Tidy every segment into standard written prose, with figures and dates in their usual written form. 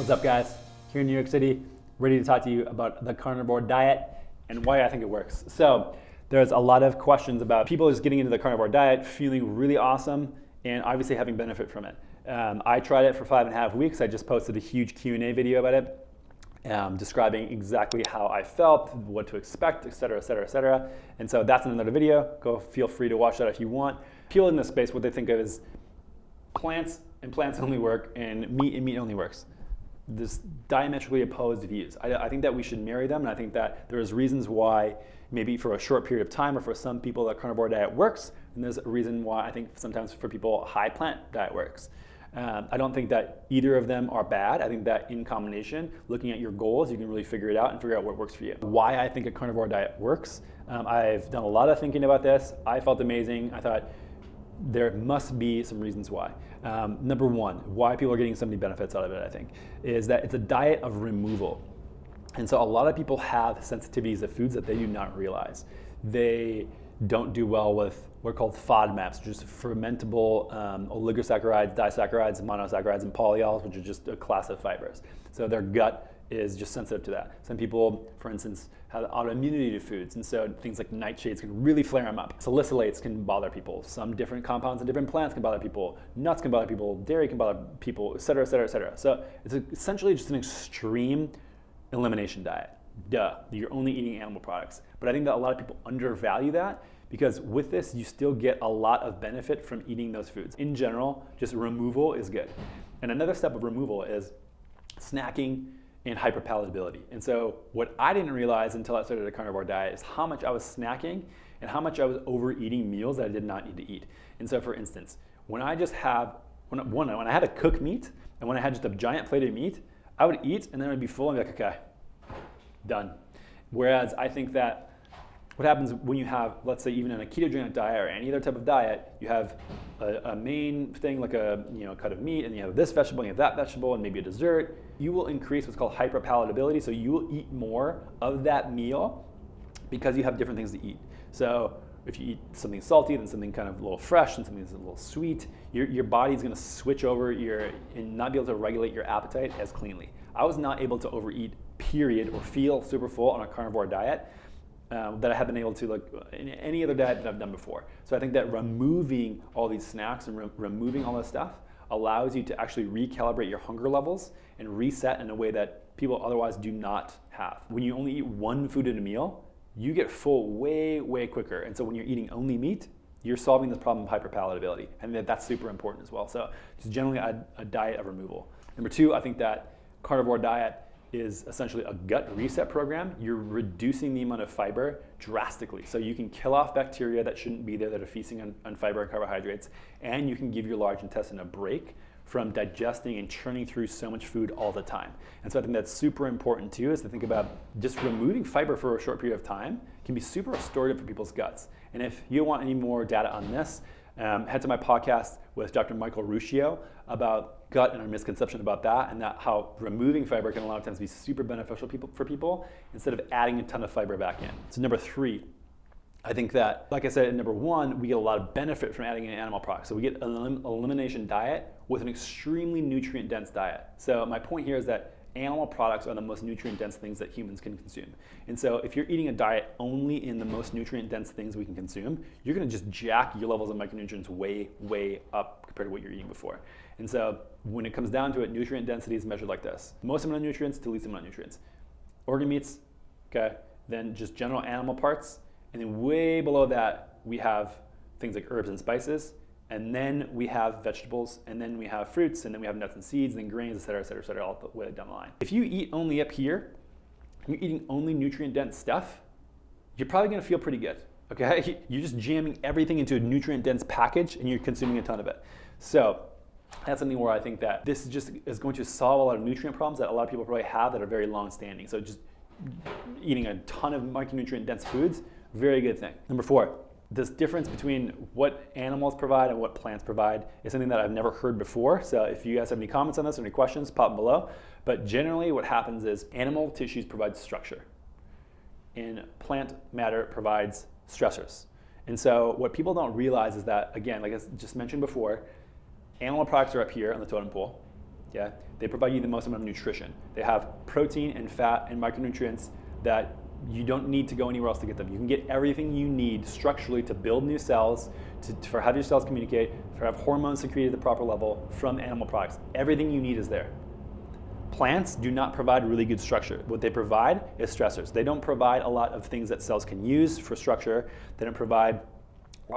What's up, guys? Here in New York City, ready to talk to you about the carnivore diet and why I think it works. So there's a lot of questions about people just getting into the carnivore diet, feeling really awesome, and obviously having benefit from it. I tried it for 5.5 weeks. I just posted a huge Q&A video about it, describing exactly how I felt, what to expect, et cetera, et cetera, et cetera. And so that's in another video. Go feel free to watch that if you want. People in this space, what they think of is plants and plants only work, and meat only works. This diametrically opposed views. I think that we should marry them, and I think that there's reasons why maybe for a short period of time or for some people the carnivore diet works, and there's a reason why I think sometimes for people high plant diet works. I don't think that either of them are bad. I think that in combination, looking at your goals, you can really figure it out and figure out what works for you. Why I think a carnivore diet works, I've done a lot of thinking about this. I felt amazing. I thought there must be some reasons why. Number one, why people are getting so many benefits out of it, I think, is that it's a diet of removal. And so a lot of people have sensitivities to foods that they do not realize. They don't do well with what are called FODMAPs, just fermentable oligosaccharides, disaccharides, monosaccharides, and polyols, which are just a class of fibers. So their gut is just sensitive to that. Some people, for instance, have autoimmunity to foods, and so things like nightshades can really flare them up. Salicylates can bother people. Some different compounds in different plants can bother people. Nuts can bother people. Dairy can bother people, et cetera, et cetera, et cetera. So it's essentially just an extreme elimination diet. Duh, you're only eating animal products. But I think that a lot of people undervalue that, because with this, you still get a lot of benefit from eating those foods. In general, just removal is good. And another step of removal is snacking and hyperpalatability. And so what I didn't realize until I started a carnivore diet is how much I was snacking and how much I was overeating meals that I did not need to eat. And so for instance, when I just have, when I had to cook meat and when I had just a giant plate of meat, I would eat and then I'd be full and be like, okay, done. Whereas I think that what happens when you have, let's say even in a ketogenic diet or any other type of diet, you have a main thing like a cut of meat, and you have this vegetable, and you have that vegetable, and maybe a dessert. You will increase what's called hyperpalatability, so you will eat more of that meal because you have different things to eat. So if you eat something salty, then something kind of a little fresh, and something that's a little sweet, your body's gonna switch over and not be able to regulate your appetite as cleanly. I was not able to overeat, period, or feel super full on a carnivore diet that I have been able to like in any other diet that I've done before. So I think that removing all these snacks and removing all this stuff allows you to actually recalibrate your hunger levels and reset in a way that people otherwise do not have. When you only eat one food in a meal, you get full way, way quicker. And so when you're eating only meat, you're solving this problem of hyperpalatability. And that's super important as well. So just generally a diet of removal. Number two, I think that carnivore diet is essentially a gut reset program. You're reducing the amount of fiber drastically. So you can kill off bacteria that shouldn't be there that are feasting on fiber and carbohydrates, and you can give your large intestine a break from digesting and churning through so much food all the time. And so I think that's super important too, is to think about just removing fiber for a short period of time can be super restorative for people's guts. And if you want any more data on this, head to my podcast with Dr. Michael Ruscio about gut and our misconception about that, and that how removing fiber can a lot of times be super beneficial for people instead of adding a ton of fiber back in. So number three, I think that, like I said, in number one, we get a lot of benefit from adding in animal products. So we get an elimination diet with an extremely nutrient-dense diet. So my point here is that animal products are the most nutrient-dense things that humans can consume. And so if you're eating a diet only in the most nutrient-dense things we can consume, you're gonna just jack your levels of micronutrients way, way up compared to what you're eating before. And so when it comes down to it, nutrient density is measured like this. Most amount of nutrients to least amount of nutrients. Organ meats, okay, then just general animal parts, and then way below that, we have things like herbs and spices, and then we have vegetables, and then we have fruits, and then we have nuts and seeds, and then grains, et cetera, all the way down the line. If you eat only up here, you're eating only nutrient-dense stuff, you're probably gonna feel pretty good, okay? You're just jamming everything into a nutrient-dense package, and you're consuming a ton of it. So that's something where I think that this is going to solve a lot of nutrient problems that a lot of people probably have that are very long-standing. So just eating a ton of micronutrient-dense foods, very good thing. Number four, this difference between what animals provide and what plants provide is something that I've never heard before. So if you guys have any comments on this or any questions, pop them below. But generally what happens is animal tissues provide structure and plant matter provides stressors. And so what people don't realize is that, again, like I just mentioned before, animal products are up here on the totem pole, Yeah, they provide you the most amount of nutrition. They have protein and fat and micronutrients that you don't need to go anywhere else to get them. You can get everything you need structurally to build new cells, for have your cells communicate, for have hormones secreted at the proper level from animal products. Everything you need is there. Plants do not provide really good structure. What they provide is stressors. They don't provide a lot of things that cells can use for structure. They don't provide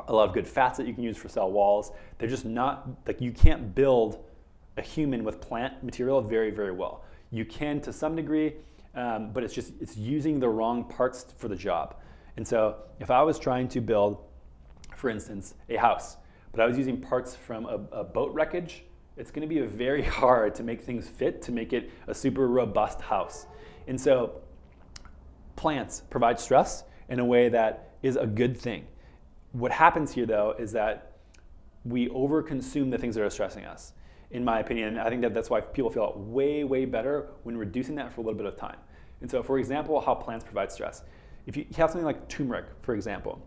a lot of good fats that you can use for cell walls. They're just not, like, you can't build a human with plant material very, very well. You can to some degree, but it's using the wrong parts for the job. And so if I was trying to build, for instance, a house, but I was using parts from a boat wreckage, it's going to be very hard to make things fit to make it a super robust house. And so plants provide stress in a way that is a good thing. What happens here, though, is that we overconsume the things that are stressing us. In my opinion, I think that's why people feel way, way better when reducing that for a little bit of time. And so, for example, how plants provide stress. If you have something like turmeric, for example,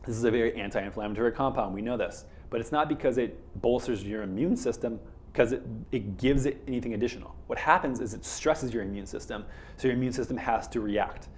this is a very anti-inflammatory compound, we know this, but it's not because it bolsters your immune system, because it gives it anything additional. What happens is it stresses your immune system, so your immune system has to react.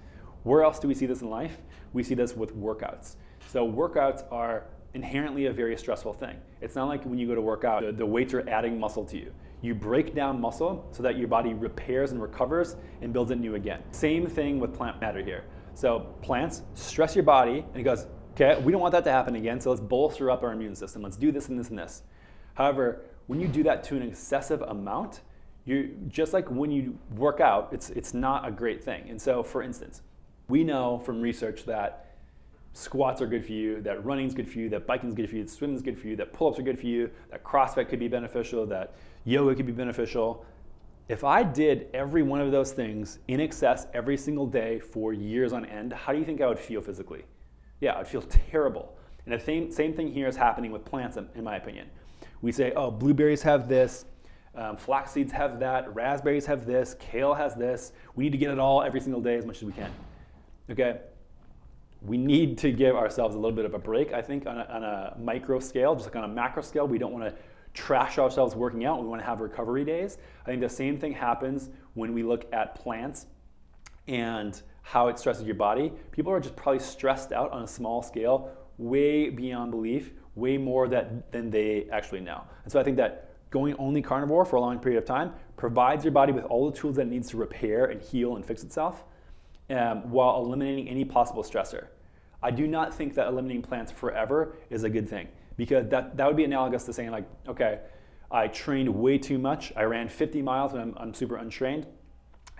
Where else do we see this in life? We see this with workouts. So workouts are inherently a very stressful thing. It's not like when you go to work out, the weights are adding muscle to you. You break down muscle so that your body repairs and recovers and builds it new again. Same thing with plant matter here. So plants stress your body and it goes, okay, we don't want that to happen again, so let's bolster up our immune system. Let's do this and this and this. However, when you do that to an excessive amount, you just like when you work out, it's not a great thing. And so, for instance, we know from research that squats are good for you, that running is good for you, that biking is good for you, that swimming is good for you, that pull-ups are good for you, that CrossFit could be beneficial, that yoga could be beneficial. If I did every one of those things in excess every single day for years on end, how do you think I would feel physically? Yeah, I'd feel terrible. And the same thing here is happening with plants, in my opinion. We say, oh, blueberries have this, flax seeds have that, raspberries have this, kale has this. We need to get it all every single day as much as we can. Okay? We need to give ourselves a little bit of a break, I think, on a micro scale. Just like on a macro scale, we don't want to trash ourselves working out. We want to have recovery days. I think the same thing happens when we look at plants and how it stresses your body. People are just probably stressed out on a small scale, way beyond belief, way more than they actually know. And so I think that going only carnivore for a long period of time provides your body with all the tools that it needs to repair and heal and fix itself, while eliminating any possible stressor. I do not think that eliminating plants forever is a good thing, because that would be analogous to saying, like, okay, I trained way too much. I ran 50 miles when I'm super untrained,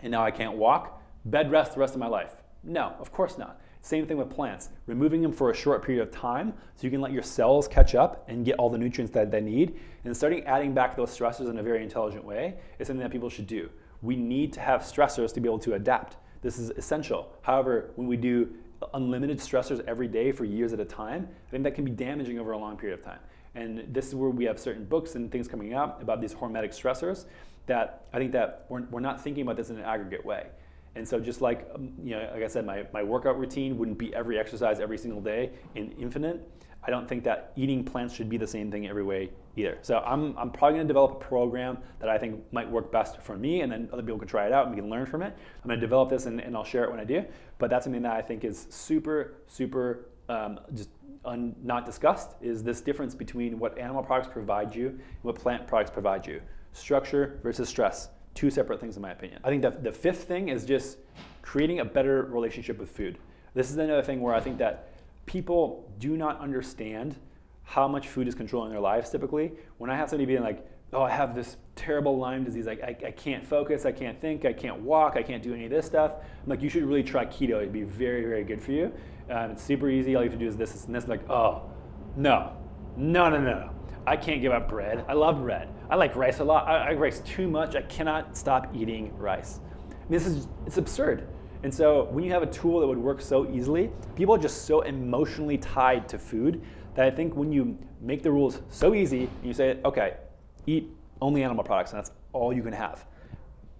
and now I can't walk. Bed rest the rest of my life. No, of course not. Same thing with plants. Removing them for a short period of time so you can let your cells catch up and get all the nutrients that they need, and starting adding back those stressors in a very intelligent way is something that people should do. We need to have stressors to be able to adapt. This is essential. However, when we do unlimited stressors every day for years at a time, I think that can be damaging over a long period of time. And this is where we have certain books and things coming out about these hormetic stressors that I think that we're not thinking about this in an aggregate way. And so just like, like I said, my workout routine wouldn't be every exercise every single day in infinite. I don't think that eating plants should be the same thing every way either. So I'm probably going to develop a program that I think might work best for me, and then other people can try it out and we can learn from it. I'm going to develop this and I'll share it when I do. But that's something that I think is super, super not discussed, is this difference between what animal products provide you and what plant products provide you. Structure versus stress. Two separate things in my opinion. I think that the fifth thing is just creating a better relationship with food. This is another thing where I think that people do not understand how much food is controlling their lives typically. When I have somebody being like, oh, I have this terrible Lyme disease, I can't focus, I can't think, I can't walk, I can't do any of this stuff, I'm like, you should really try keto, it'd be very, very good for you. It's super easy, all you have to do is this and this. Like, oh, no. I can't give up bread. I love bread. I like rice a lot. I like rice too much. I cannot stop eating rice. It's absurd. And so when you have a tool that would work so easily, people are just so emotionally tied to food that I think when you make the rules so easy and you say, okay, eat only animal products and that's all you can have,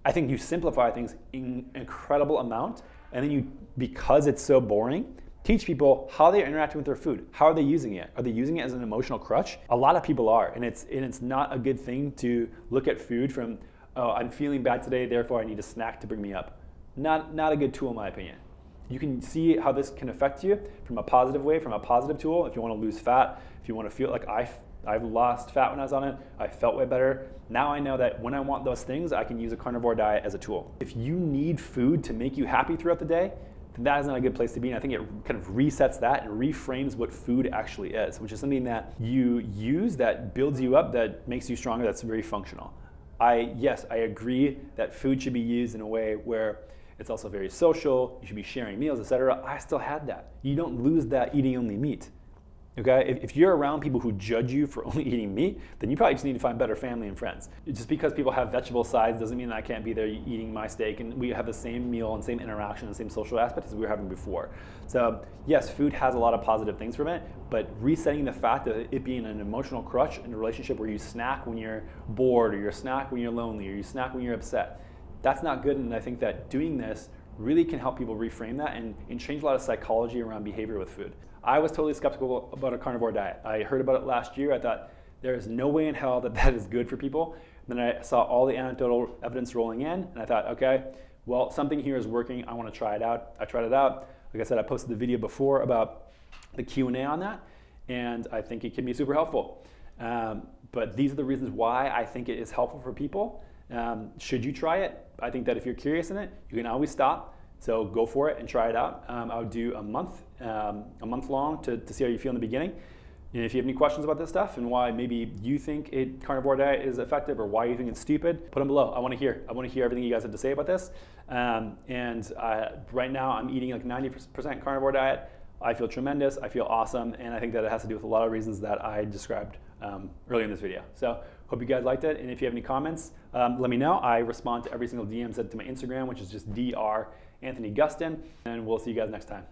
I think you simplify things in an incredible amount, and then because it's so boring, Teach people how they're interacting with their food. How are they using it? Are they using it as an emotional crutch? A lot of people are, and it's not a good thing to look at food from, oh, I'm feeling bad today, therefore I need a snack to bring me up. Not a good tool in my opinion. You can see how this can affect you from a positive way, from a positive tool. If you want to lose fat, if you want to feel like I've lost fat when I was on it, I felt way better. Now I know that when I want those things, I can use a carnivore diet as a tool. If you need food to make you happy throughout the day, then that is not a good place to be. And I think it kind of resets that and reframes what food actually is, which is something that you use that builds you up, that makes you stronger, that's very functional. Yes, I agree that food should be used in a way where it's also very social, you should be sharing meals, etc. I still had that. You don't lose that eating only meat. Okay, if you're around people who judge you for only eating meat, then you probably just need to find better family and friends. Just because people have vegetable sides doesn't mean that I can't be there eating my steak and we have the same meal and same interaction and same social aspect as we were having before. So yes, food has a lot of positive things from it, but resetting the fact of it being an emotional crutch in a relationship where you snack when you're bored, or you snack when you're lonely, or you snack when you're upset, that's not good. And I think that doing this really can help people reframe that and change a lot of psychology around behavior with food. I was totally skeptical about a carnivore diet. I heard about it last year. I thought there is no way in hell that is good for people. And then I saw all the anecdotal evidence rolling in, and I thought, okay, well, something here is working. I want to try it out. I tried it out. Like I said, I posted the video before about the Q&A on that, and I think it can be super helpful. But these are the reasons why I think it is helpful for people. Should you try it? I think that if you're curious in it, you can always stop. So go for it and try it out. I would do a month long to see how you feel in the beginning. And if you have any questions about this stuff and why maybe you think a carnivore diet is effective or why you think it's stupid, put them below. I want to hear everything you guys have to say about this. Right now I'm eating like 90% carnivore diet. I feel tremendous. I feel awesome. And I think that it has to do with a lot of reasons that I described earlier in this video. So hope you guys liked it. And if you have any comments, let me know. I respond to every single DM sent to my Instagram, which is just Dr. Anthony Gustin. And we'll see you guys next time.